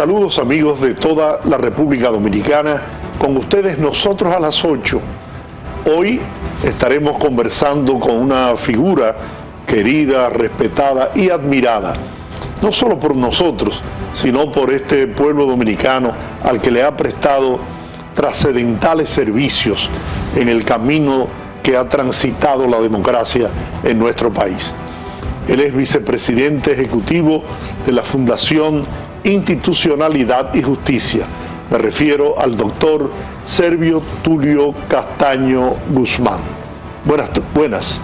Saludos amigos de toda la República Dominicana, con ustedes nosotros a las 8. Hoy estaremos conversando con una figura querida, respetada y admirada, no solo por nosotros, sino por este pueblo dominicano al que le ha prestado trascendentales servicios en el camino que ha transitado la democracia en nuestro país. Él es vicepresidente ejecutivo de la Fundación Institucionalidad y Justicia. Me refiero al doctor Servio Tulio Castaño Guzmán. Buenas.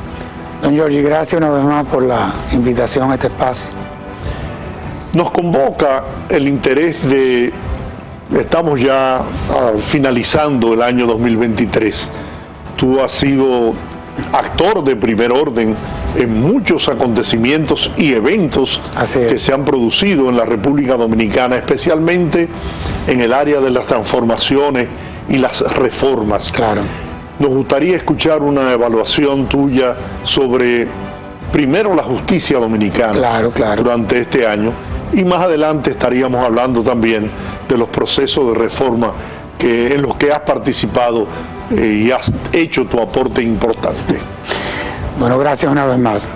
Don Giorgi, gracias una vez más por la invitación a este espacio. Nos convoca el interés de... Estamos ya finalizando el año 2023. Tú has sido actor de primer orden en muchos acontecimientos y eventos que se han producido en la República Dominicana, especialmente en el área de las transformaciones y las reformas. Claro. Nos gustaría escuchar una evaluación tuya sobre, primero, la justicia dominicana durante este año, y más adelante estaríamos hablando también de los procesos de reforma en los que has participado y has hecho tu aporte importante. Bueno, gracias una vez más.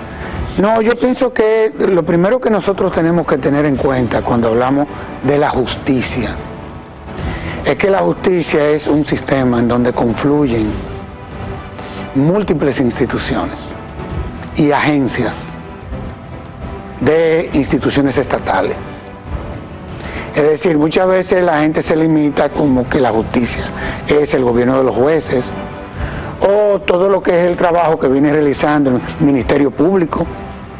No, yo pienso que lo primero que nosotros tenemos que tener en cuenta cuando hablamos de la justicia es que la justicia es un sistema en donde confluyen múltiples instituciones y agencias de instituciones estatales. Es decir, muchas veces la gente se limita como que la justicia es el gobierno de los jueces o todo lo que es el trabajo que viene realizando el Ministerio Público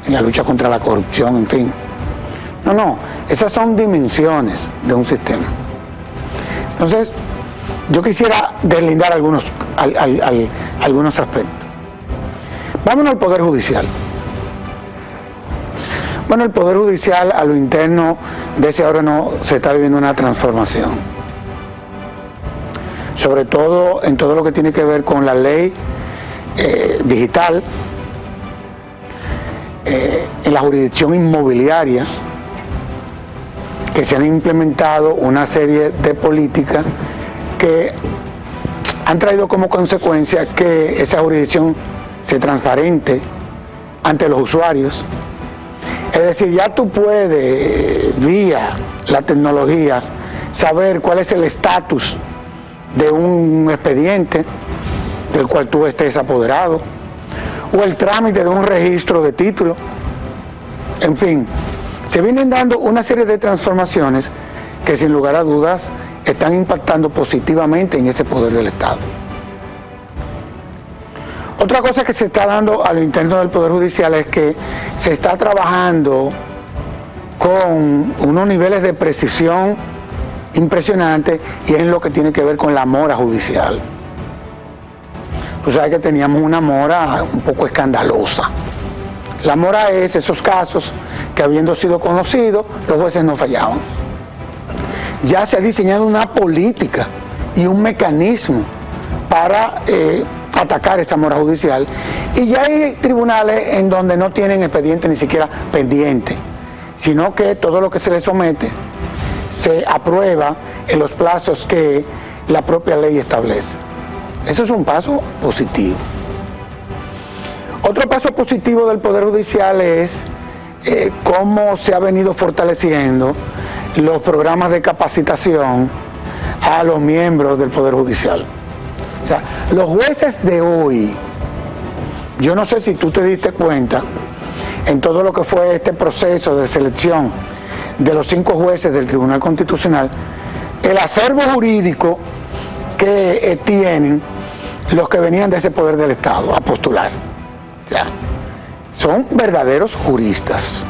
en la lucha contra la corrupción, en fin. No, esas son dimensiones de un sistema. Entonces, yo quisiera deslindar algunos aspectos. Vámonos al Poder Judicial. Bueno, el Poder Judicial, a lo interno de ese órgano, se está viviendo una transformación. Sobre todo en todo lo que tiene que ver con la ley digital, en la jurisdicción inmobiliaria, que se han implementado una serie de políticas que han traído como consecuencia que esa jurisdicción sea transparente ante los usuarios. Es decir, ya tú puedes, vía la tecnología, saber cuál es el estatus de un expediente del cual tú estés apoderado, o el trámite de un registro de título. En fin, se vienen dando una serie de transformaciones que sin lugar a dudas están impactando positivamente en ese poder del Estado. Otra cosa que se está dando a lo interno del Poder Judicial es que se está trabajando con unos niveles de precisión impresionantes, y es en lo que tiene que ver con la mora judicial. Tú sabes que teníamos una mora un poco escandalosa. La mora es esos casos que, habiendo sido conocidos, los jueces no fallaban. Ya se ha diseñado una política y un mecanismo para atacar esa mora judicial, y ya hay tribunales en donde no tienen expediente ni siquiera pendiente, sino que todo lo que se les somete se aprueba en los plazos que la propia ley establece. Eso es un paso positivo. Otro paso positivo del Poder Judicial es cómo se ha venido fortaleciendo los programas de capacitación a los miembros del Poder Judicial. O sea, los jueces de hoy, yo no sé si tú te diste cuenta en todo lo que fue este proceso de selección de los 5 jueces del Tribunal Constitucional, el acervo jurídico que tienen los que venían de ese poder del Estado a postular. O sea, son verdaderos juristas.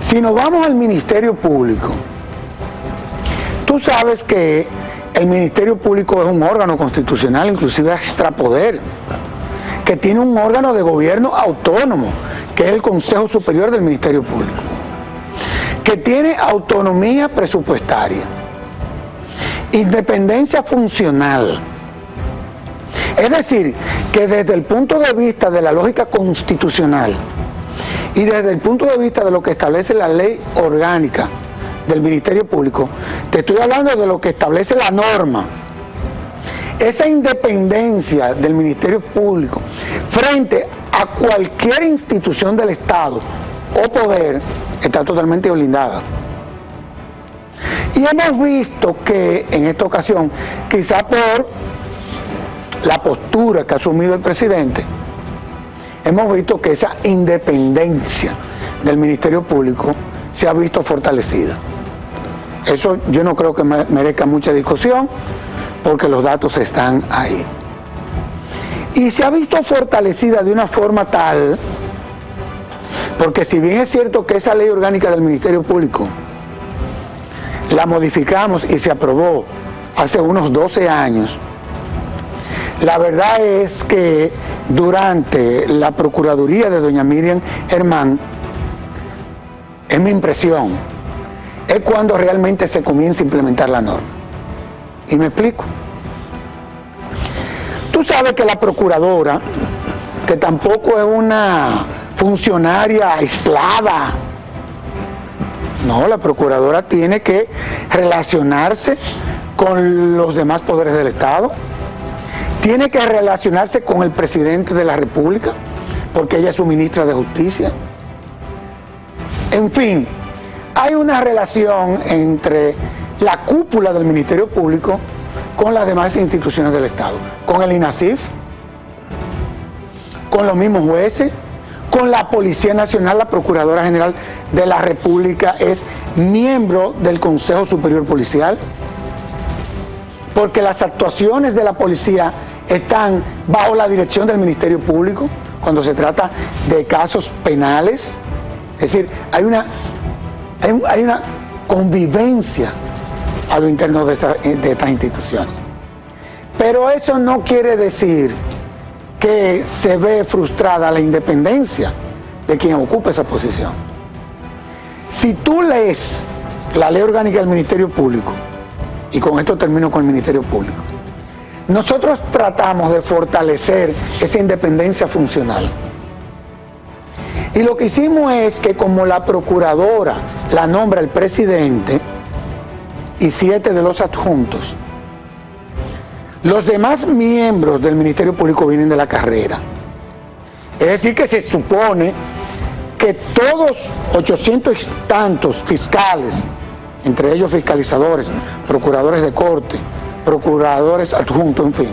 Si nos vamos al Ministerio Público, tú sabes que el Ministerio Público es un órgano constitucional, inclusive extrapoder, que tiene un órgano de gobierno autónomo, que es el Consejo Superior del Ministerio Público, que tiene autonomía presupuestaria, independencia funcional. Es decir, que desde el punto de vista de la lógica constitucional, y desde el punto de vista de lo que establece la ley orgánica del Ministerio Público, te estoy hablando de lo que establece la norma. Esa independencia del Ministerio Público frente a cualquier institución del Estado o poder está totalmente blindada. Y hemos visto que en esta ocasión, quizá por la postura que ha asumido el presidente, hemos visto que esa independencia del Ministerio Público se ha visto fortalecida. Eso yo no creo que merezca mucha discusión, porque los datos están ahí. Y se ha visto fortalecida de una forma tal, porque si bien es cierto que esa ley orgánica del Ministerio Público la modificamos y se aprobó hace unos 12 años, la verdad es que durante la Procuraduría de doña Miriam Germán, es mi impresión, es cuando realmente se comienza a implementar la norma. Y me explico. Tú sabes que la procuradora, que tampoco es una funcionaria aislada, no, la procuradora tiene que relacionarse con los demás poderes del Estado, tiene que relacionarse con el presidente de la República, porque ella es su ministra de Justicia. En fin, hay una relación entre la cúpula del Ministerio Público con las demás instituciones del Estado, con el INASIF, con los mismos jueces, con la Policía Nacional. La Procuradora General de la República es miembro del Consejo Superior Policial, porque las actuaciones de la policía están bajo la dirección del Ministerio Público cuando se trata de casos penales. Es decir, hay una convivencia a lo interno de estas instituciones. Pero eso no quiere decir que se ve frustrada la independencia de quien ocupa esa posición. Si tú lees la ley orgánica del Ministerio Público, y con esto termino con el Ministerio Público, nosotros tratamos de fortalecer esa independencia funcional. Y lo que hicimos es que, como la procuradora la nombra el presidente y 7 de los adjuntos, los demás miembros del Ministerio Público vienen de la carrera. Es decir, que se supone que todos 800 y tantos fiscales, entre ellos fiscalizadores, procuradores de corte, procuradores adjuntos, en fin,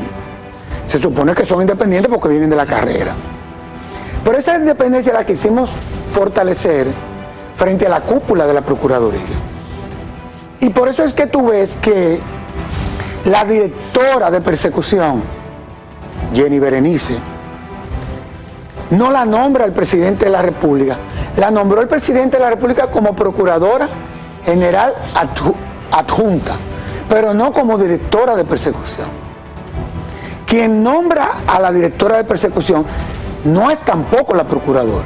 se supone que son independientes porque vienen de la carrera. Pero esa independencia la quisimos fortalecer frente a la cúpula de la Procuraduría. Y por eso es que tú ves que la directora de persecución, Jenny Berenice, no la nombra el presidente de la República, la nombró el presidente de la República como Procuradora General adjunta, pero no como directora de persecución. Quien nombra a la directora de persecución no es tampoco la procuradora,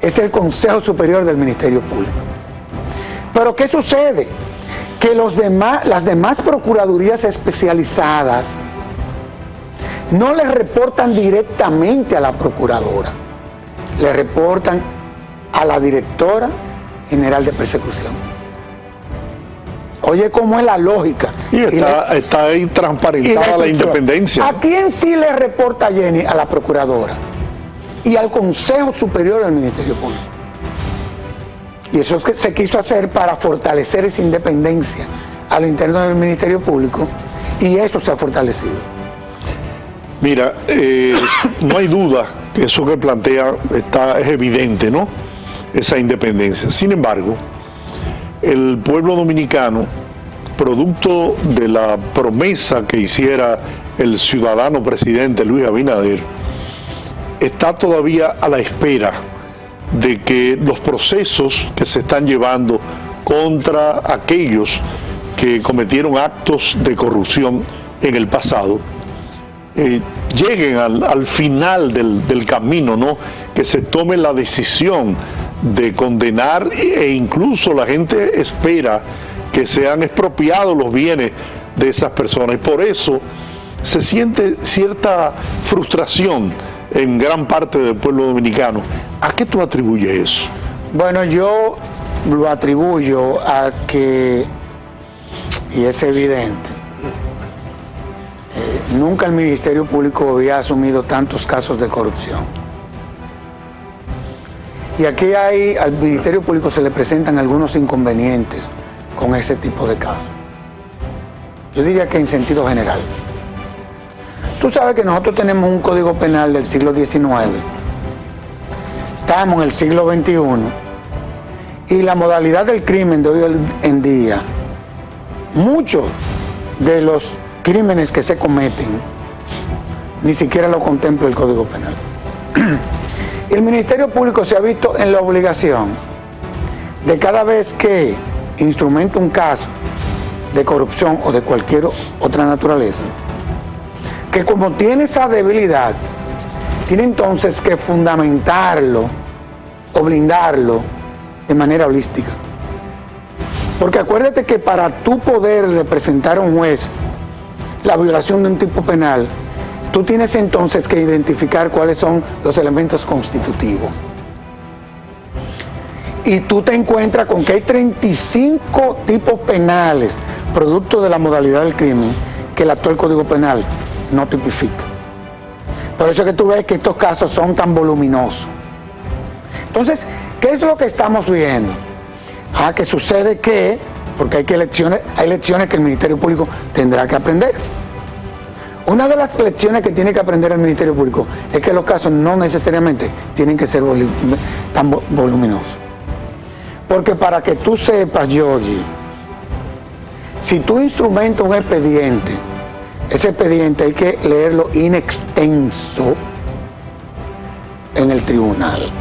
es el Consejo Superior del Ministerio Público. Pero ¿qué sucede? Que las demás procuradurías especializadas no le reportan directamente a la procuradora, le reportan a la directora general de persecución. Oye, ¿cómo es la lógica? Y está ahí transparentada la independencia. ¿A quién sí le reporta Jenny? A la procuradora y al Consejo Superior del Ministerio Público. Y eso es que se quiso hacer para fortalecer esa independencia a lo interno del Ministerio Público, y eso se ha fortalecido. Mira, no hay duda que eso que plantea es evidente, ¿no? Esa independencia. Sin embargo, el pueblo dominicano, producto de la promesa que hiciera el ciudadano presidente Luis Abinader, está todavía a la espera de que los procesos que se están llevando contra aquellos que cometieron actos de corrupción en el pasado lleguen al final del camino, ¿no? Que se tome la decisión de condenar, e incluso la gente espera que sean expropiados los bienes de esas personas. Y por eso se siente cierta frustración en gran parte del pueblo dominicano. ¿A qué tú atribuyes eso? Bueno, yo lo atribuyo a que, y es evidente, nunca el Ministerio Público había asumido tantos casos de corrupción. Y aquí al Ministerio Público se le presentan algunos inconvenientes con ese tipo de casos. Yo diría que en sentido general. Tú sabes que nosotros tenemos un código penal del siglo XIX. Estamos en el siglo XXI. Y la modalidad del crimen de hoy en día, muchos de los crímenes que se cometen, ni siquiera lo contempla el Código Penal. El Ministerio Público se ha visto en la obligación de cada vez que instrumenta un caso de corrupción o de cualquier otra naturaleza, que como tiene esa debilidad, tiene entonces que fundamentarlo o blindarlo de manera holística. Porque acuérdate que para tú poder representar a un juez la violación de un tipo penal, tú tienes entonces que identificar cuáles son los elementos constitutivos. Y tú te encuentras con que hay 35 tipos penales, producto de la modalidad del crimen, que el actual Código Penal no tipifica. Por eso es que tú ves que estos casos son tan voluminosos. Entonces, ¿qué es lo que estamos viendo? Que sucede que, porque hay lecciones que el Ministerio Público tendrá que aprender. Una de las lecciones que tiene que aprender el Ministerio Público es que los casos no necesariamente tienen que ser tan voluminosos. Porque para que tú sepas, Georgie, si tú instrumentas un expediente, ese expediente hay que leerlo in extenso en el tribunal.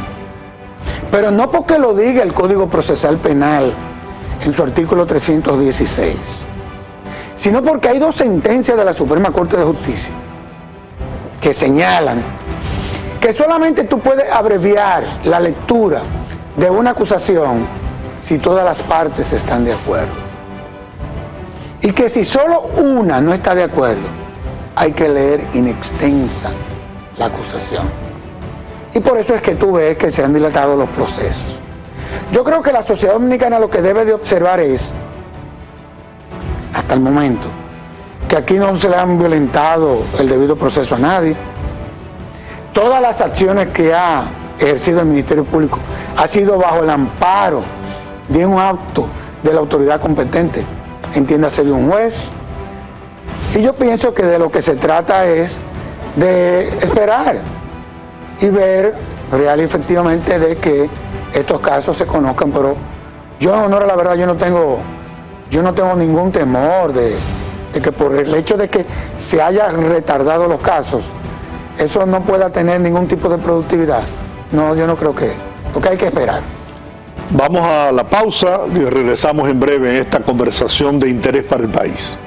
Pero no porque lo diga el Código Procesal Penal en su artículo 316, sino porque hay dos sentencias de la Suprema Corte de Justicia que señalan que solamente tú puedes abreviar la lectura de una acusación si todas las partes están de acuerdo. Y que si solo una no está de acuerdo, hay que leer in extensa la acusación. Y por eso es que tú ves que se han dilatado los procesos. Yo creo que la sociedad dominicana lo que debe de observar es, hasta el momento, que aquí no se le han violentado el debido proceso a nadie. Todas las acciones que ha ejercido el Ministerio Público ha sido bajo el amparo de un acto de la autoridad competente, entiéndase de un juez. Y yo pienso que de lo que se trata es de esperar y ver real y efectivamente de que estos casos se conozcan, pero yo, en honor a la verdad, yo no tengo ningún temor de que por el hecho de que se hayan retardado los casos, eso no pueda tener ningún tipo de productividad. No, yo no creo que, porque hay que esperar. Vamos a la pausa y regresamos en breve en esta conversación de interés para el país.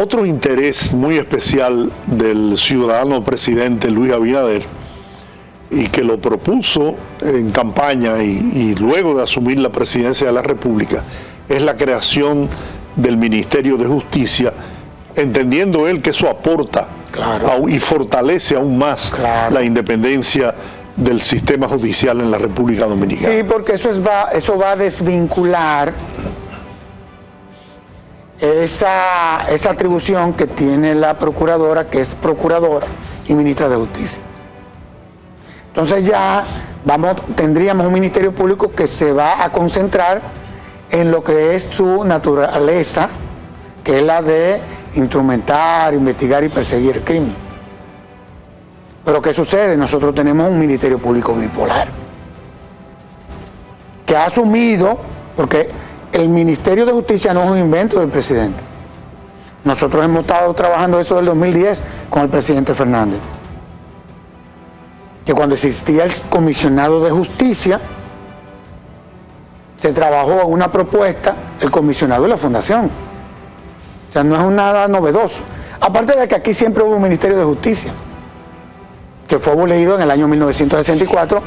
Otro interés muy especial del ciudadano presidente Luis Abinader, y que lo propuso en campaña y luego de asumir la presidencia de la República, es la creación del Ministerio de Justicia, entendiendo él que eso aporta y fortalece aún más la independencia del sistema judicial en la República Dominicana. Sí, porque eso va a desvincular esa atribución que tiene la procuradora, que es procuradora y ministra de Justicia. Entonces ya tendríamos un Ministerio Público que se va a concentrar en lo que es su naturaleza, que es la de instrumentar, investigar y perseguir el crimen. Pero ¿qué sucede? Nosotros tenemos un Ministerio Público bipolar, que ha asumido, porque el Ministerio de Justicia no es un invento del presidente. Nosotros hemos estado trabajando eso del 2010 con el presidente Fernández. Que cuando existía el comisionado de justicia, se trabajó en una propuesta, el comisionado y la fundación. O sea, no es nada novedoso. Aparte de que aquí siempre hubo un Ministerio de Justicia, que fue abolido en el año 1964,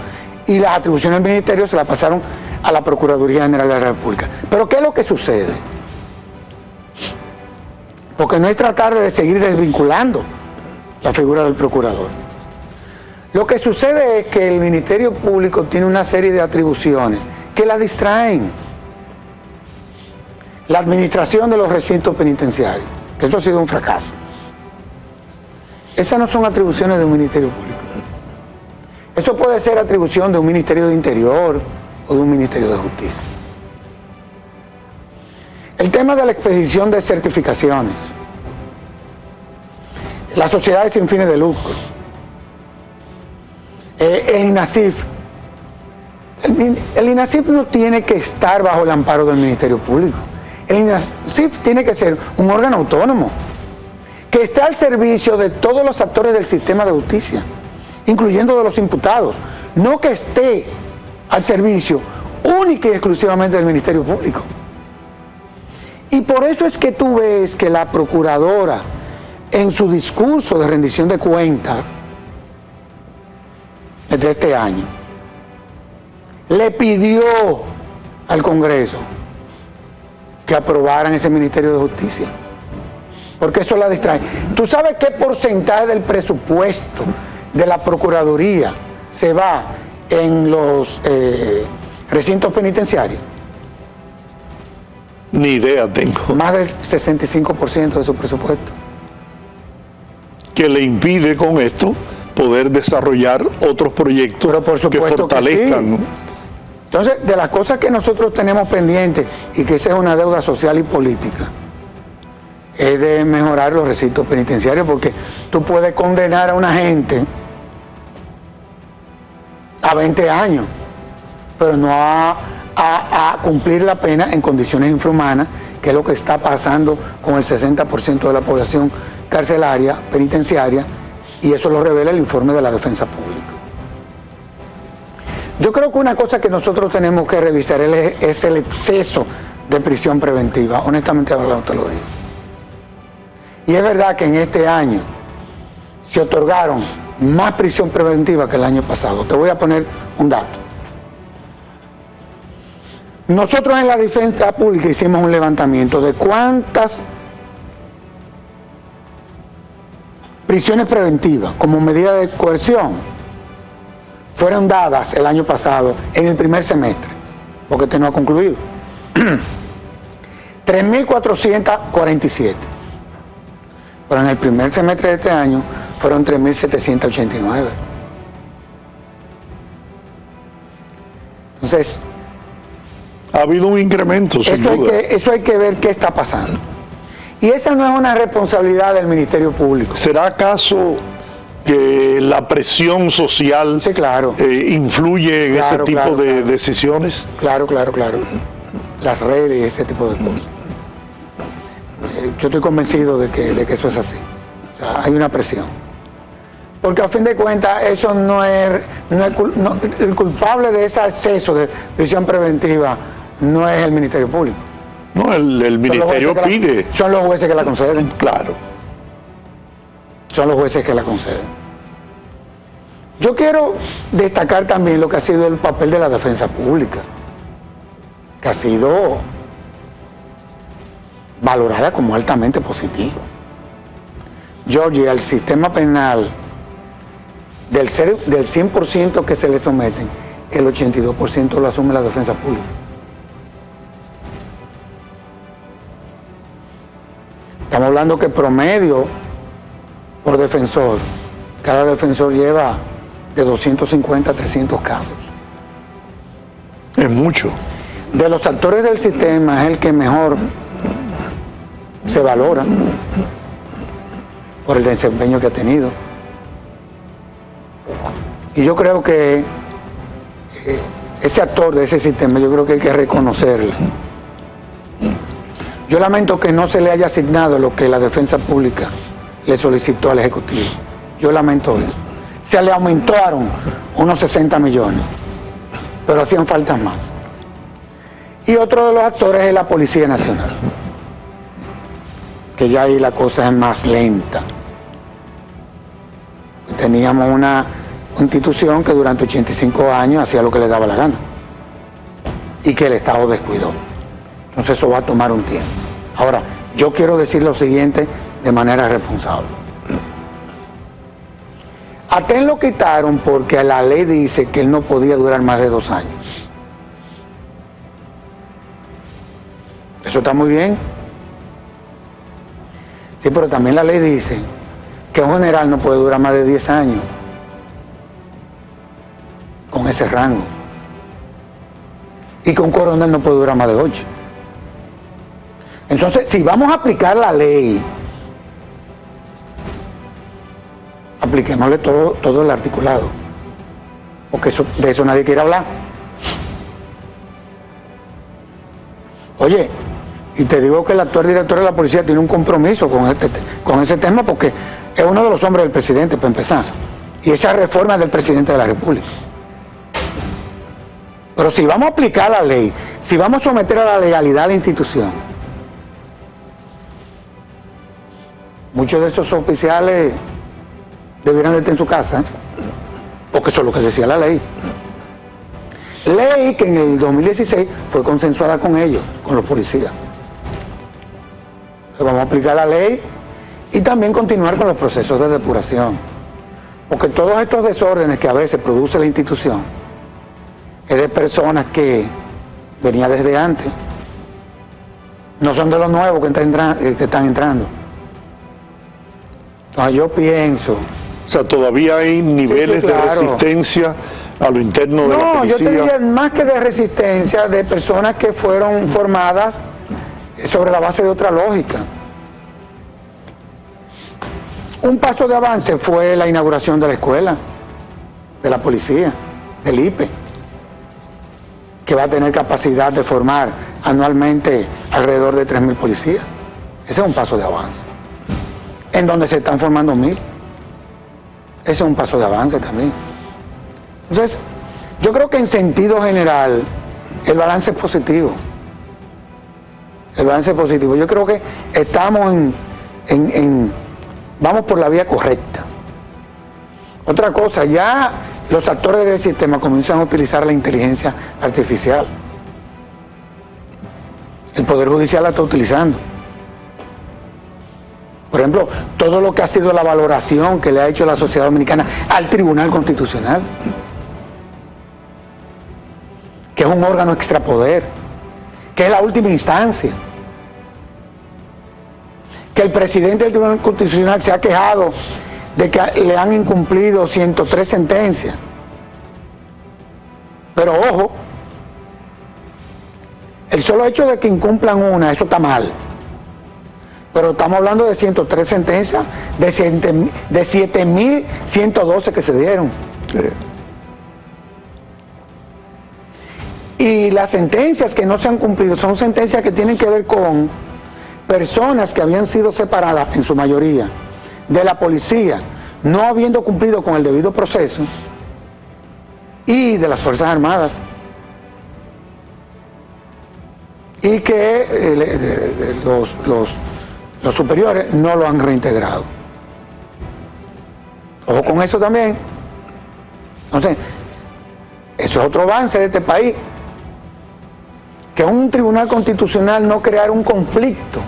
y las atribuciones del ministerio se las pasaron a la Procuraduría General de la República. Pero ¿qué es lo que sucede? Porque no es tratar de seguir desvinculando la figura del procurador. Lo que sucede es que el Ministerio Público tiene una serie de atribuciones que la distraen. La administración de los recintos penitenciarios, que eso ha sido un fracaso. Esas no son atribuciones de un Ministerio Público. Eso puede ser atribución de un Ministerio de Interior o de un Ministerio de Justicia. El tema de la expedición de certificaciones, las sociedades sin fines de lucro, el INASIF. El INASIF no tiene que estar bajo el amparo del Ministerio Público. El INASIF tiene que ser un órgano autónomo que esté al servicio de todos los actores del sistema de justicia, incluyendo de los imputados, no que esté al servicio única y exclusivamente del Ministerio Público. Y por eso es que tú ves que la procuradora, en su discurso de rendición de cuentas de este año, le pidió al Congreso que aprobaran ese Ministerio de Justicia, porque eso la distrae. ¿Tú sabes qué porcentaje del presupuesto de la Procuraduría se va en los recintos penitenciarios? Ni idea tengo. Más del 65% de su presupuesto. Que le impide con esto poder desarrollar otros proyectos que fortalezcan. Que sí. Entonces, de las cosas que nosotros tenemos pendientes, y que esa es una deuda social y política, es de mejorar los recintos penitenciarios, porque tú puedes condenar a una gente a 20 años, pero no a cumplir la pena en condiciones infrahumanas, que es lo que está pasando con el 60% de la población carcelaria, penitenciaria, y eso lo revela el informe de la Defensa Pública. Yo creo que una cosa que nosotros tenemos que revisar es el exceso de prisión preventiva, honestamente hablando te lo digo. Y es verdad que en este año se otorgaron más prisión preventiva que el año pasado. Te voy a poner un dato. Nosotros en la Defensa Pública hicimos un levantamiento de cuántas prisiones preventivas como medida de coerción fueron dadas el año pasado en el primer semestre, porque este no ha concluido. 3.447. Pero en el primer semestre de este año fueron 3.789. Entonces, ha habido un incremento, sin duda. Eso hay que ver qué está pasando. Y esa no es una responsabilidad del Ministerio Público. ¿Será acaso que la presión social sí, claro. Influye en ese tipo de decisiones? Claro. Las redes y ese tipo de cosas. Yo estoy convencido de que eso es así. O sea, hay una presión. Porque a fin de cuentas eso no es el culpable de ese exceso de prisión preventiva no es el Ministerio Público, No, el ministerio pide. Son los jueces que la conceden. Claro. Son los jueces que la conceden. Yo quiero destacar también lo que ha sido el papel de la defensa pública, que ha sido valorada como altamente positivo. Georgia, el sistema penal, del 100% que se le someten, el 82% lo asume la defensa pública. Estamos hablando que promedio por defensor, cada defensor lleva de 250 a 300 casos. Es mucho. De los actores del sistema es el que mejor se valora por el desempeño que ha tenido. Y yo creo que ese actor de ese sistema, yo creo que hay que reconocerlo. Yo lamento que no se le haya asignado lo que la defensa pública le solicitó al Ejecutivo. Yo lamento eso. Se le aumentaron unos 60 millones, pero hacían falta más. Y otro de los actores es la Policía Nacional, que ya ahí la cosa es más lenta. Teníamos una institución que durante 85 años hacía lo que le daba la gana y que el Estado descuidó. Entonces eso va a tomar un tiempo. Ahora, yo quiero decir lo siguiente de manera responsable. A TEN lo quitaron porque la ley dice que él no podía durar más de 2 años. Eso está muy bien. Sí, pero también la ley dice que un general no puede durar más de 10 años con ese rango. Y que un coronel no puede durar más de 8. Entonces, si vamos a aplicar la ley, apliquémosle todo el articulado, porque de eso nadie quiere hablar. Oye, y te digo que el actual director de la policía tiene un compromiso con ese tema, porque es uno de los hombres del presidente, para empezar, y esa reforma es del presidente de la República. Pero si vamos a aplicar la ley, si vamos a someter a la legalidad a la institución, muchos de esos oficiales debieran de estar en su casa, porque eso es lo que decía la ley. Ley que en el 2016 fue consensuada con ellos, con los policías. Entonces vamos a aplicar la ley y también continuar con los procesos de depuración. Porque todos estos desórdenes que a veces produce la institución es de personas que venían desde antes. No son de los nuevos que están entrando. Entonces yo pienso... O sea, todavía hay niveles de resistencia a lo interno de la policía. No, yo te diría más que de resistencia, de personas que fueron formadas sobre la base de otra lógica. Un paso de avance fue la inauguración de la escuela de la policía, del IPE, que va a tener capacidad de formar anualmente alrededor de 3.000 policías. Ese es un paso de avance. En donde se están formando 1.000. Ese es un paso de avance también. Entonces, yo creo que en sentido general, el balance es positivo. El balance es positivo. Yo creo que estamos vamos por la vía correcta. Otra cosa, ya los actores del sistema comienzan a utilizar la inteligencia artificial. El Poder Judicial la está utilizando. Por ejemplo, todo lo que ha sido la valoración que le ha hecho la sociedad dominicana al Tribunal Constitucional, que es un órgano extrapoder, que es la última instancia, que el presidente del Tribunal Constitucional se ha quejado de que le han incumplido 103 sentencias. Pero ojo, el solo hecho de que incumplan una, eso está mal. Pero estamos hablando de 103 sentencias, de 7.112 que se dieron. Sí. Y las sentencias que no se han cumplido son sentencias que tienen que ver con personas que habían sido separadas, en su mayoría, de la policía, no habiendo cumplido con el debido proceso, y de las Fuerzas Armadas. y que los superiores no lo han reintegrado. Ojo con eso también. Entonces, eso es otro avance de este país, que un tribunal constitucional no crear un conflicto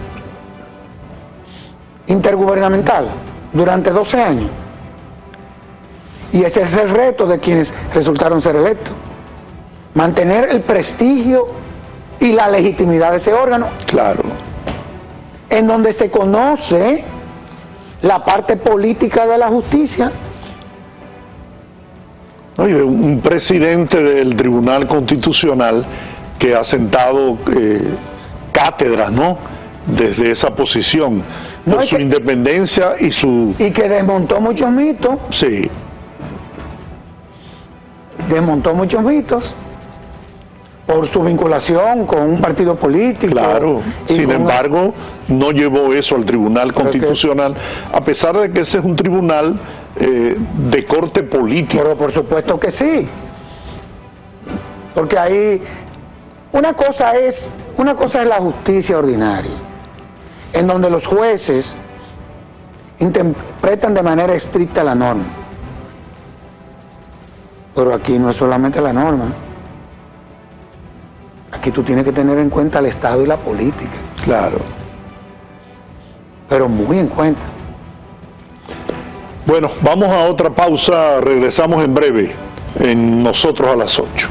intergubernamental durante 12 años. Y ese es el reto de quienes resultaron ser electos. Mantener el prestigio y la legitimidad de ese órgano. Claro. En donde se conoce la parte política de la justicia. ¿No? Y de un presidente del Tribunal Constitucional que ha sentado cátedras, ¿no? Desde esa posición, No, por su independencia y su... Y que desmontó muchos mitos. Sí. Desmontó muchos mitos por su vinculación con un partido político. Claro, sin embargo, no llevó eso al Tribunal Constitucional, a pesar de que ese es un tribunal de corte político. Pero por supuesto que sí. Porque ahí, una cosa es la justicia ordinaria, en donde los jueces interpretan de manera estricta la norma. Pero aquí no es solamente la norma. Aquí tú tienes que tener en cuenta el Estado y la política. Claro. Pero muy en cuenta. Bueno, vamos a otra pausa, regresamos en breve, en Nosotros a las 8.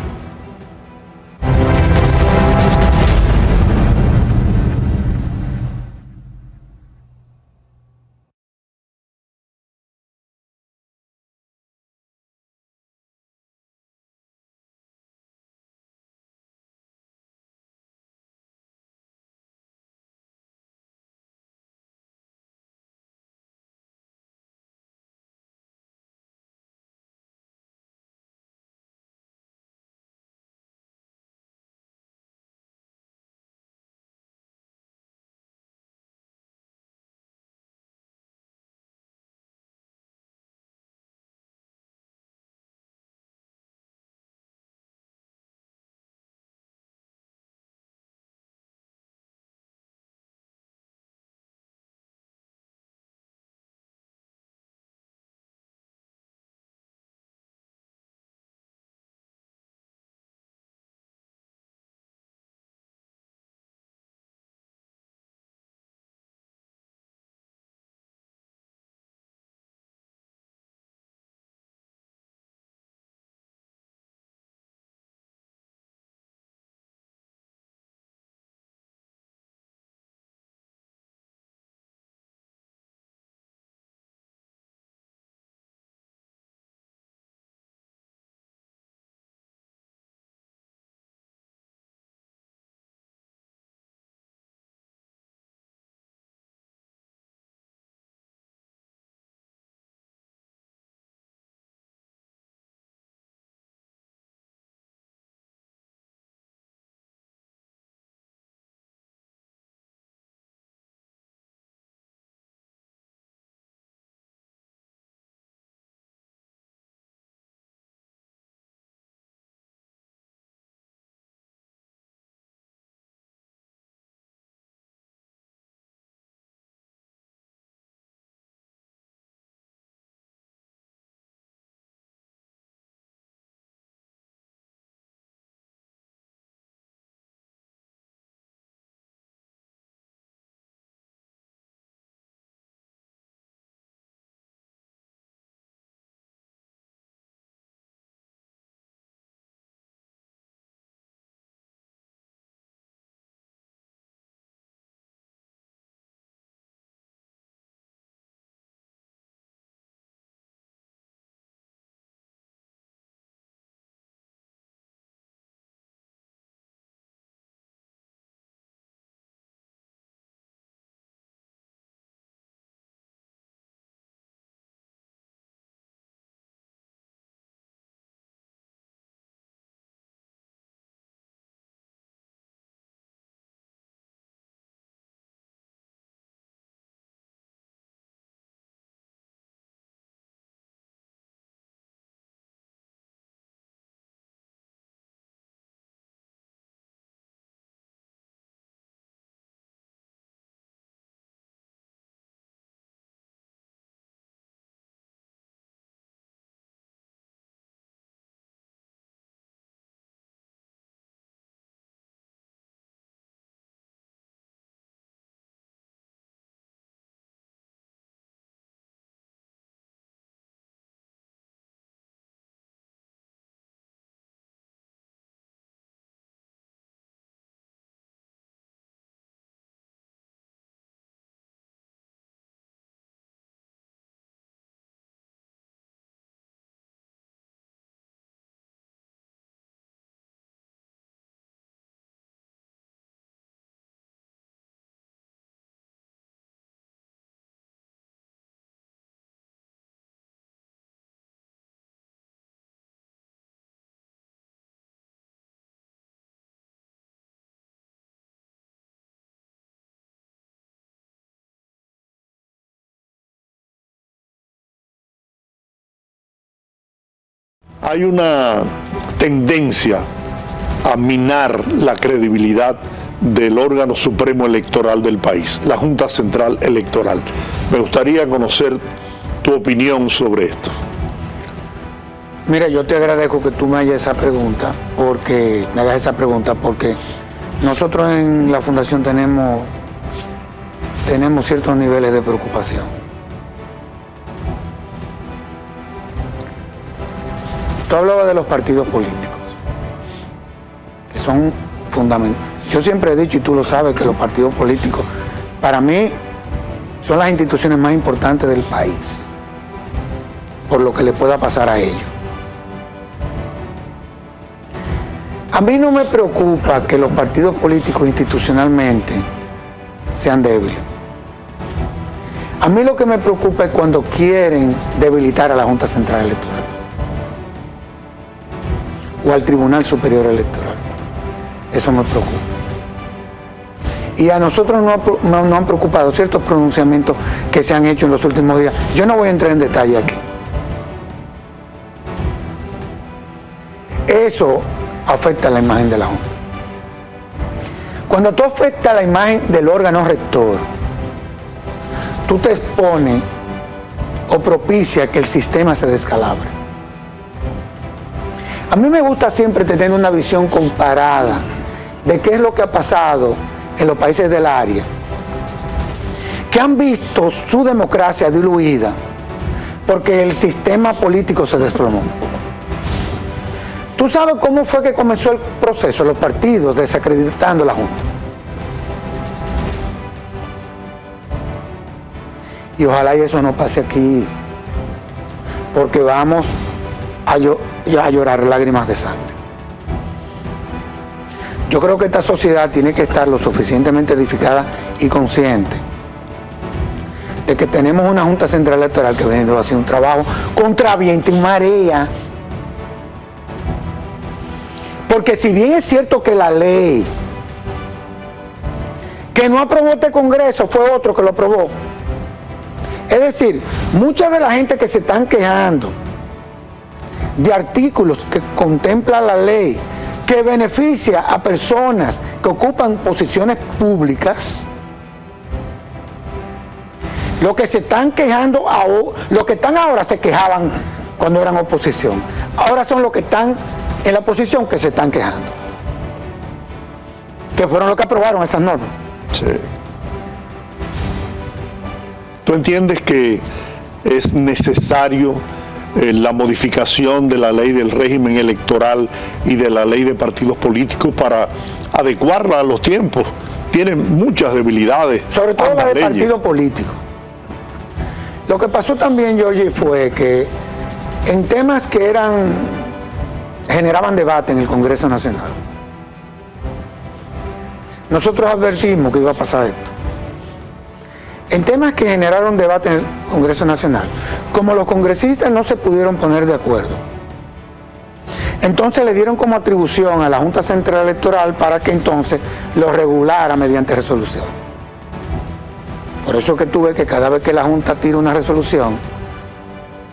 hay una tendencia a minar la credibilidad del órgano supremo electoral del país, la Junta Central Electoral. Me gustaría conocer tu opinión sobre esto. Mira, yo te agradezco que tú me hagas esa pregunta, porque nosotros en la Fundación tenemos ciertos niveles de preocupación. Tú hablabas de los partidos políticos, que son fundamentales. Yo siempre he dicho, y tú lo sabes, que los partidos políticos, para mí, son las instituciones más importantes del país, por lo que le pueda pasar a ellos. A mí no me preocupa que los partidos políticos institucionalmente sean débiles. A mí lo que me preocupa es cuando quieren debilitar a la Junta Central Electoral o al Tribunal Superior Electoral. Eso me preocupa. Y a nosotros nos han preocupado ciertos pronunciamientos que se han hecho en los últimos días. Yo no voy a entrar en detalle aquí. Eso afecta la imagen de la Junta. Cuando tú afectas la imagen del órgano rector, tú te expones o propicia que el sistema se descalabre. A mí me gusta siempre tener una visión comparada de qué es lo que ha pasado en los países del área, que han visto su democracia diluida porque el sistema político se desplomó. ¿Tú sabes cómo fue que comenzó el proceso? Los partidos desacreditando la Junta. Y ojalá y eso no pase aquí, porque vamos a llorar lágrimas de sangre. Yo creo que esta sociedad tiene que estar lo suficientemente edificada y consciente de que tenemos una Junta Central Electoral que ha venido a hacer un trabajo contra viento y marea. Porque si bien es cierto que la ley que no aprobó este Congreso fue otro que lo aprobó. Es decir, mucha de la gente que se están quejando de artículos que contempla la ley que beneficia a personas que ocupan posiciones públicas, lo que se están quejando, los que están ahora se quejaban cuando eran oposición. Ahora son los que están en la oposición que se están quejando, que fueron los que aprobaron esas normas. Sí. ¿Tú entiendes que es necesario la modificación de la ley del régimen electoral y de la ley de partidos políticos para adecuarla a los tiempos? Tienen muchas debilidades. Sobre todo la de partido político. Lo que pasó también, Georgie, fue que en temas que generaban debate en el Congreso Nacional, nosotros advertimos que iba a pasar esto. En temas que generaron debate en el Congreso Nacional, como los congresistas no se pudieron poner de acuerdo, entonces le dieron como atribución a la Junta Central Electoral para que entonces lo regulara mediante resolución. Por eso que tú ves que cada vez que la Junta tira una resolución,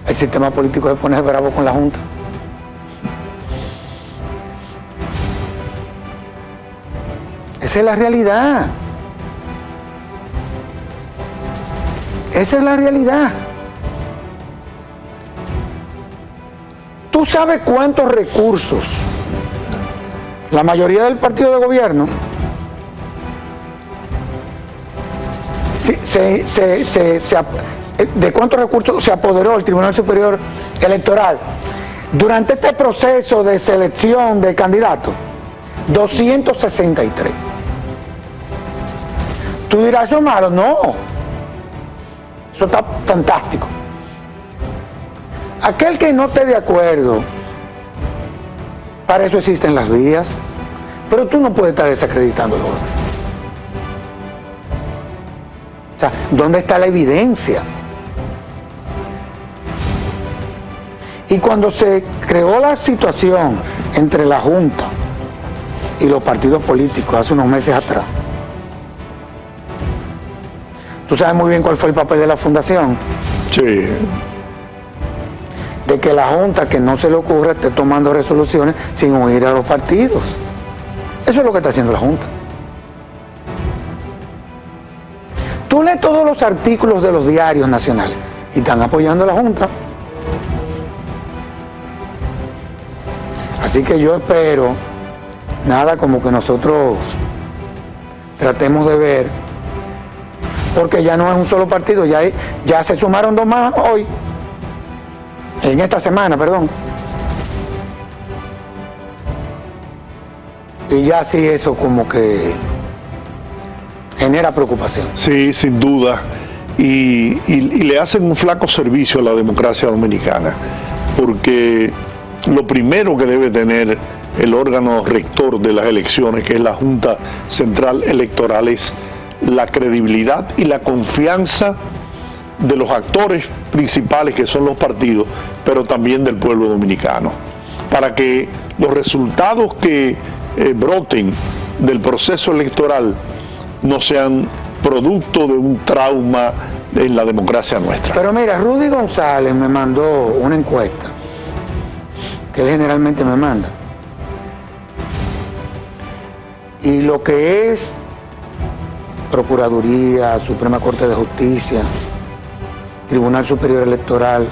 el sistema político se pone bravo con la Junta. Esa es la realidad. Esa es la realidad. ¿Tú sabes cuántos recursos la mayoría del partido de gobierno de cuántos recursos se apoderó el Tribunal Superior Electoral durante este proceso de selección de candidatos? 263. Tú dirás, ¿eso es malo? No. Eso está fantástico. Aquel que no esté de acuerdo, para eso existen las vías, pero tú no puedes estar desacreditando el orden. O sea, ¿dónde está la evidencia? Y cuando se creó la situación entre la Junta y los partidos políticos hace unos meses atrás, tú sabes muy bien cuál fue el papel de la Fundación. Sí. de que la Junta, que no se le ocurra, esté tomando resoluciones sin oír a los partidos. Eso es lo que está haciendo la Junta. Tú lees todos los artículos de los diarios nacionales y están apoyando a la Junta. Así que yo espero, nada como que nosotros tratemos de ver, porque ya no es un solo partido, ya se sumaron dos más hoy, en esta semana, perdón. Y ya sí eso como que genera preocupación. Sí, sin duda. Y le hacen un flaco servicio a la democracia dominicana, porque lo primero que debe tener el órgano rector de las elecciones, que es la Junta Central Electoral, es la credibilidad y la confianza de los actores principales, que son los partidos, pero también del pueblo dominicano, para que los resultados que broten del proceso electoral no sean producto de un trauma en la democracia nuestra. Pero mira, Rudy González me mandó una encuesta, que él generalmente me manda, y lo que es Procuraduría, Suprema Corte de Justicia, Tribunal Superior Electoral,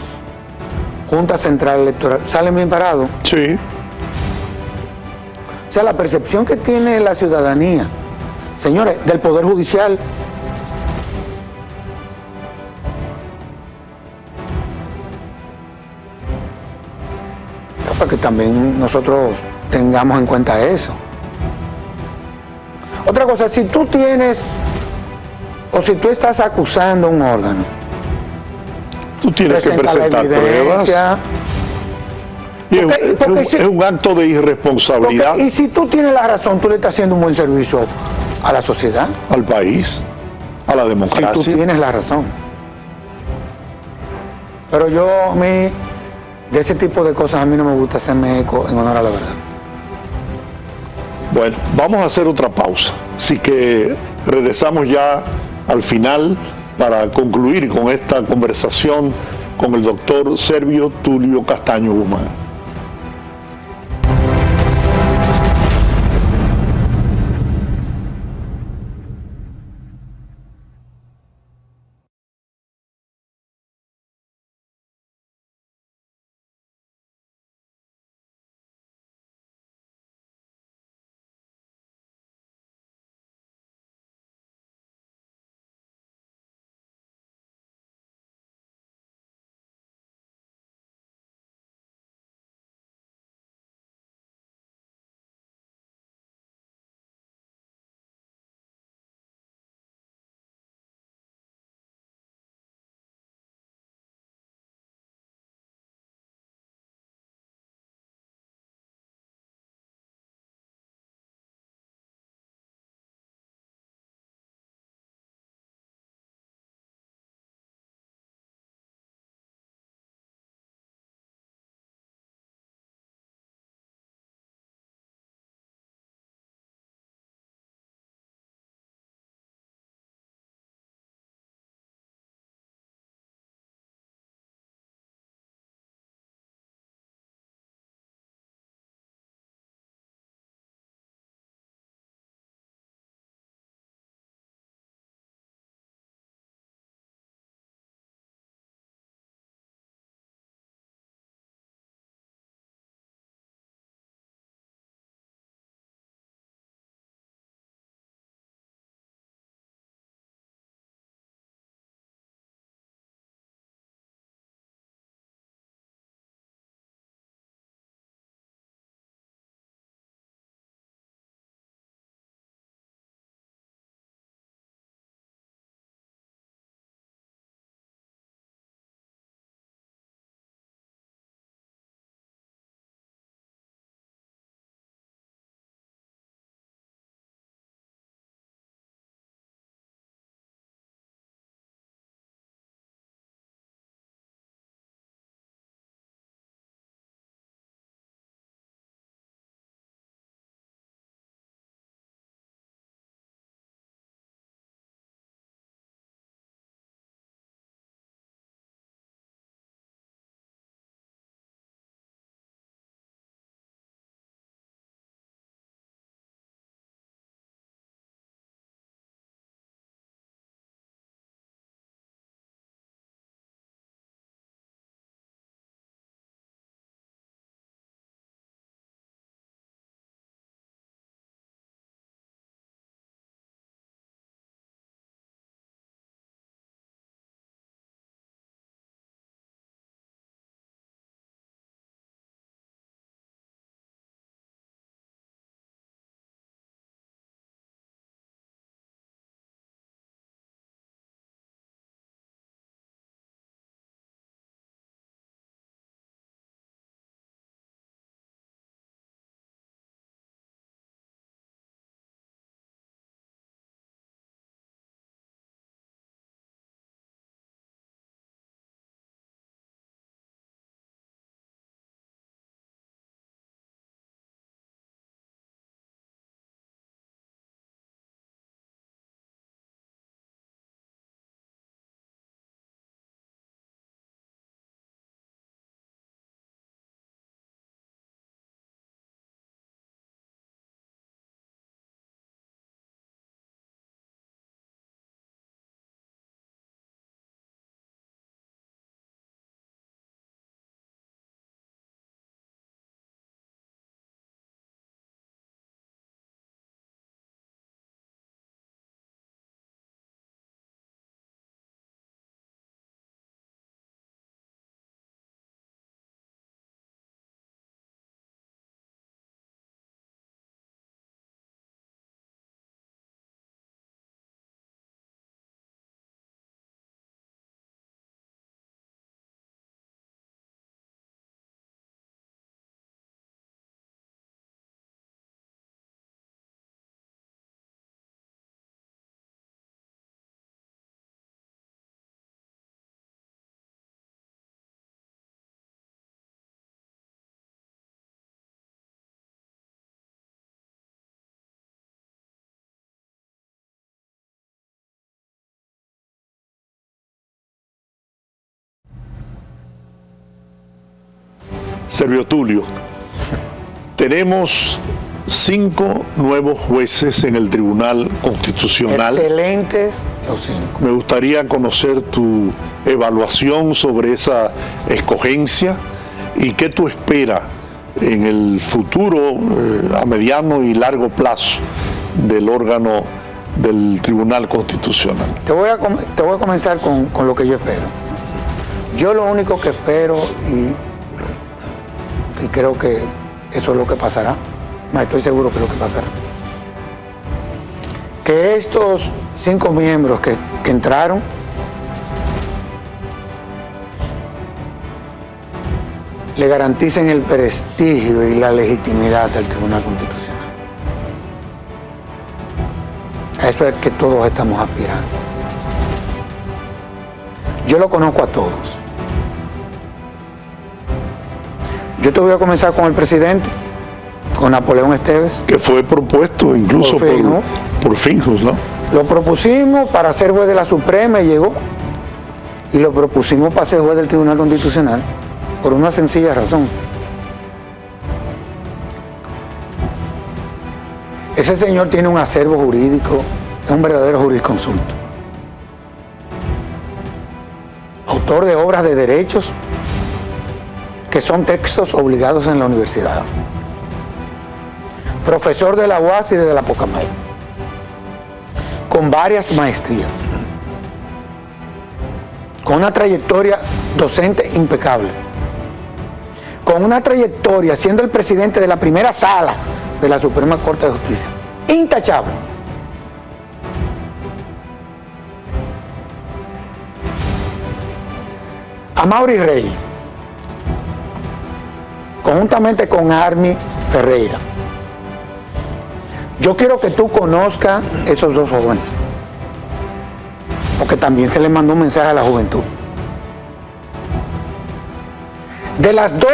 Junta Central Electoral, salen bien parados. Sí. O sea, la percepción que tiene la ciudadanía, señores, del Poder Judicial, para que también nosotros tengamos en cuenta eso. Otra cosa, si tú tienes, o si tú estás acusando a un órgano, tú tienes que presentar pruebas. Y es un acto de irresponsabilidad. Y si tú tienes la razón, tú le estás haciendo un buen servicio a la sociedad, al país, a la democracia. Si tú tienes la razón. Pero a mí, de ese tipo de cosas, a mí no me gusta hacerme eco en honor a la verdad. Bueno, vamos a hacer otra pausa. Así que regresamos ya al final para concluir con esta conversación con el doctor Servio Tulio Castaño Guzmán. Servio Tulio, tenemos 5 nuevos jueces en el Tribunal Constitucional. Excelentes los 5. Me gustaría conocer tu evaluación sobre esa escogencia y qué tú esperas en el futuro, a mediano y largo plazo, del órgano del Tribunal Constitucional. Te voy a comenzar con lo que yo espero. Yo lo único que espero, y creo que eso es lo que pasará, estoy seguro que es lo que pasará, que estos 5 miembros que entraron le garanticen el prestigio y la legitimidad del Tribunal Constitucional. A eso es que todos estamos aspirando. Yo lo conozco a todos. Yo te voy a comenzar con el presidente, con Napoleón Esteves. Que fue propuesto incluso por Finjus, ¿no? Lo propusimos para ser juez de la Suprema y llegó. Y lo propusimos para ser juez del Tribunal Constitucional por una sencilla razón. Ese señor tiene un acervo jurídico, es un verdadero jurisconsulto. Autor de obras de derechos que son textos obligados en la universidad. Profesor de la UAS y de la Pocamay, con varias maestrías, con una trayectoria docente impecable, con una trayectoria siendo el presidente de la primera sala de la Suprema Corte de Justicia, intachable. Amaury Rey, conjuntamente con Armi Ferreira. Yo quiero que tú conozcas esos 2 jóvenes, porque también se les mandó un mensaje a la juventud. De las 2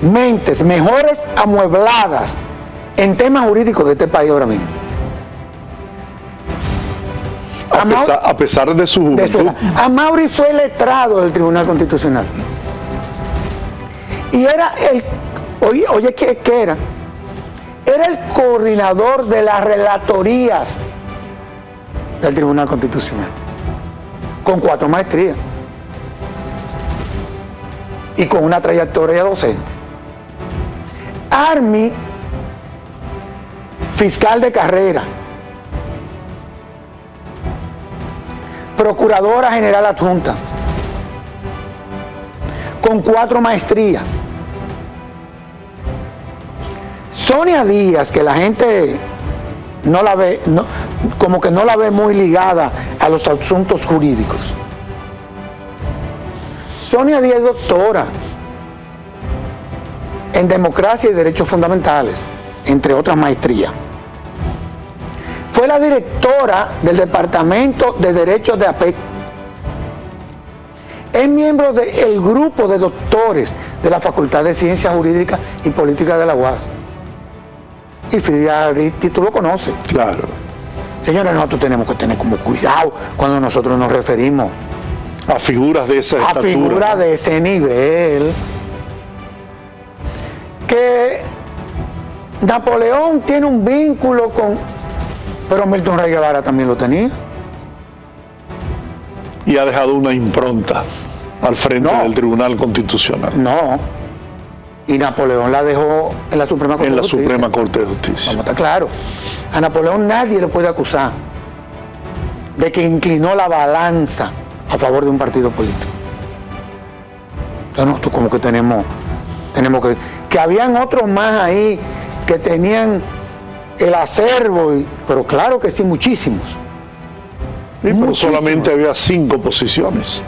mentes mejores amuebladas en temas jurídicos de este país ahora mismo. A pesar de su juventud. Amaury fue letrado del Tribunal Constitucional. Y era oye, ¿qué era? Era el coordinador de las relatorías del Tribunal Constitucional, con 4 maestrías y con una trayectoria docente. Armi, fiscal de carrera, procuradora general adjunta, con 4 maestrías. Sonia Díaz, que la gente no la ve, como que no la ve muy ligada a los asuntos jurídicos. Sonia Díaz es doctora en democracia y derechos fundamentales, entre otras maestrías. Fue la directora del Departamento de Derechos de APEC. Es miembro del grupo de doctores de la Facultad de Ciencias Jurídicas y Políticas de la UAS. Y Fidel, tú lo conoces. Claro. Señores, nosotros tenemos que tener como cuidado cuando nosotros nos referimos a figuras de esa estatura. A figuras de ese nivel. Que Napoleón tiene un vínculo con... Pero Milton Rey Guevara también lo tenía. Y ha dejado una impronta al frente del Tribunal Constitucional. No. Y Napoleón la dejó en la Suprema Corte de Justicia. En la Suprema Corte de Justicia. Vamos a estar claro. A Napoleón nadie le puede acusar de que inclinó la balanza a favor de un partido político. Entonces nosotros como que tenemos que habían otros más ahí que tenían el acervo, pero claro que sí, muchísimos. Sí, pero solamente había 5 posiciones.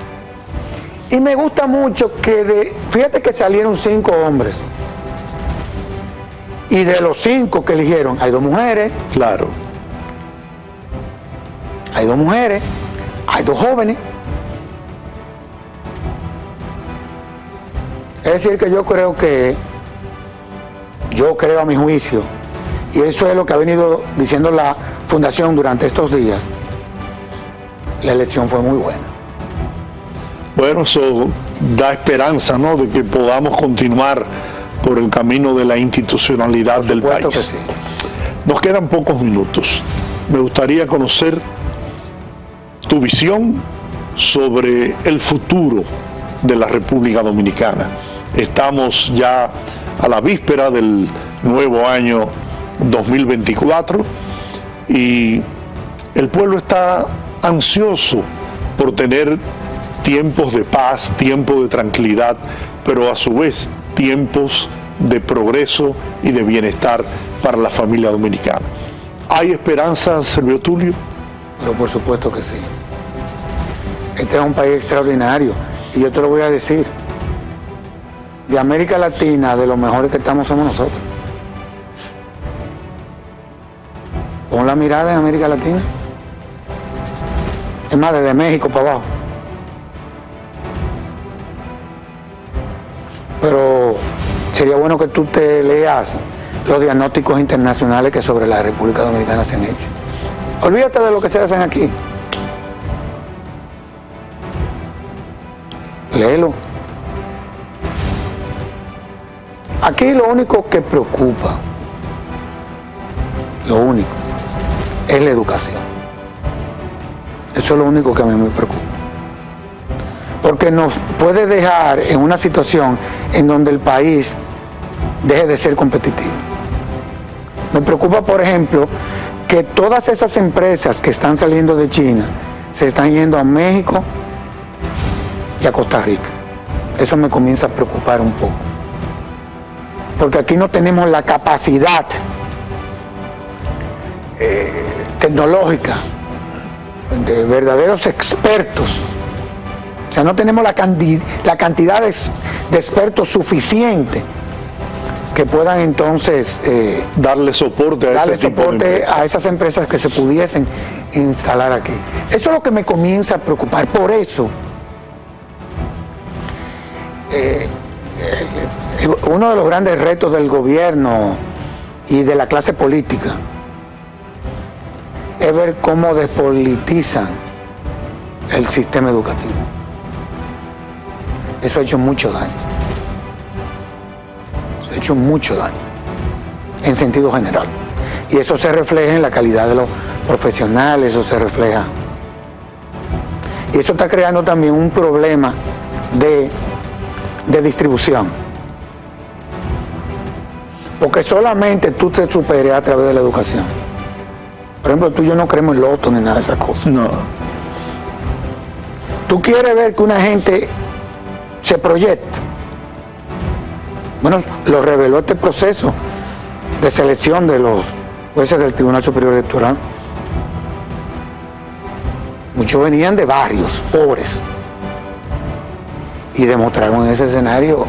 Y me gusta mucho que fíjate que salieron 5 hombres. Y de los 5 que eligieron, hay 2 mujeres. Claro. Hay 2 mujeres, hay 2 jóvenes. Es decir, que yo creo a mi juicio, y eso es lo que ha venido diciendo la Fundación durante estos días, la elección fue muy buena. Bueno, da esperanza, ¿no?, de que podamos continuar por el camino de la institucionalidad del país. Que sí. Nos quedan pocos minutos. Me gustaría conocer tu visión sobre el futuro de la República Dominicana. Estamos ya a la víspera del nuevo año 2024 y el pueblo está ansioso por tener tiempos de paz, tiempos de tranquilidad, pero a su vez tiempos de progreso y de bienestar para la familia dominicana. ¿Hay esperanza, Servio Tulio? Pero por supuesto que sí. Este es un país extraordinario y yo te lo voy a decir. De América Latina, de los mejores que estamos somos nosotros. Pon la mirada en América Latina. Es más, desde México para abajo. Pero sería bueno que tú te leas los diagnósticos internacionales que sobre la República Dominicana se han hecho. Olvídate de lo que se hacen aquí. Léelo. Aquí lo único que preocupa, lo único, es la educación. Eso es lo único que a mí me preocupa. Porque nos puede dejar en una situación en donde el país deje de ser competitivo. Me preocupa, por ejemplo, que todas esas empresas que están saliendo de China se están yendo a México y a Costa Rica. Eso me comienza a preocupar un poco. Porque aquí no tenemos la capacidad tecnológica de verdaderos expertos. O sea, no tenemos la cantidad de expertos suficiente que puedan entonces darle soporte a esas empresas que se pudiesen instalar aquí. Eso es lo que me comienza a preocupar. Por eso, uno de los grandes retos del gobierno y de la clase política es ver cómo despolitizan el sistema educativo. Eso ha hecho mucho daño. Eso ha hecho mucho daño, en sentido general. Y eso se refleja en la calidad de los profesionales, eso se refleja. Y eso está creando también un problema de distribución. Porque solamente tú te superes a través de la educación. Por ejemplo, tú y yo no creemos en loto ni nada de esas cosas. No. Tú quieres ver que una gente se proyecta. Bueno, lo reveló este proceso de selección de los jueces del Tribunal Superior Electoral. Muchos venían de barrios pobres y demostraron en ese escenario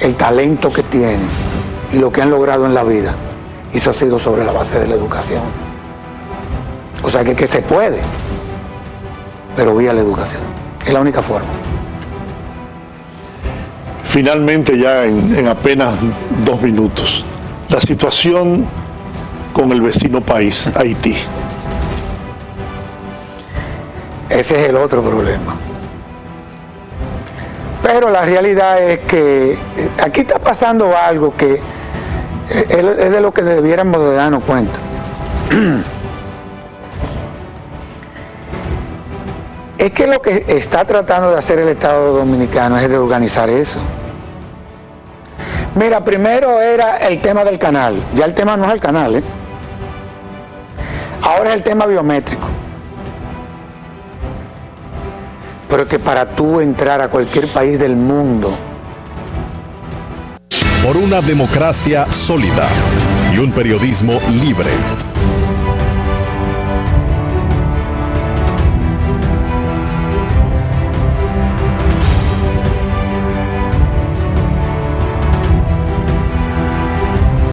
el talento que tienen y lo que han logrado en la vida. Y eso ha sido sobre la base de la educación. O sea que se puede, pero vía la educación. Es la única forma. Finalmente, ya en apenas 2 minutos, la situación con el vecino país, Haití. Ese es el otro problema. Pero la realidad es que aquí está pasando algo que es de lo que debiéramos de darnos cuenta. Es que lo que está tratando de hacer el Estado Dominicano es de organizar eso. Mira, primero era el tema del canal. Ya el tema no es el canal, ¿eh? Ahora es el tema biométrico. Pero que para tú entrar a cualquier país del mundo, por una democracia sólida y un periodismo libre.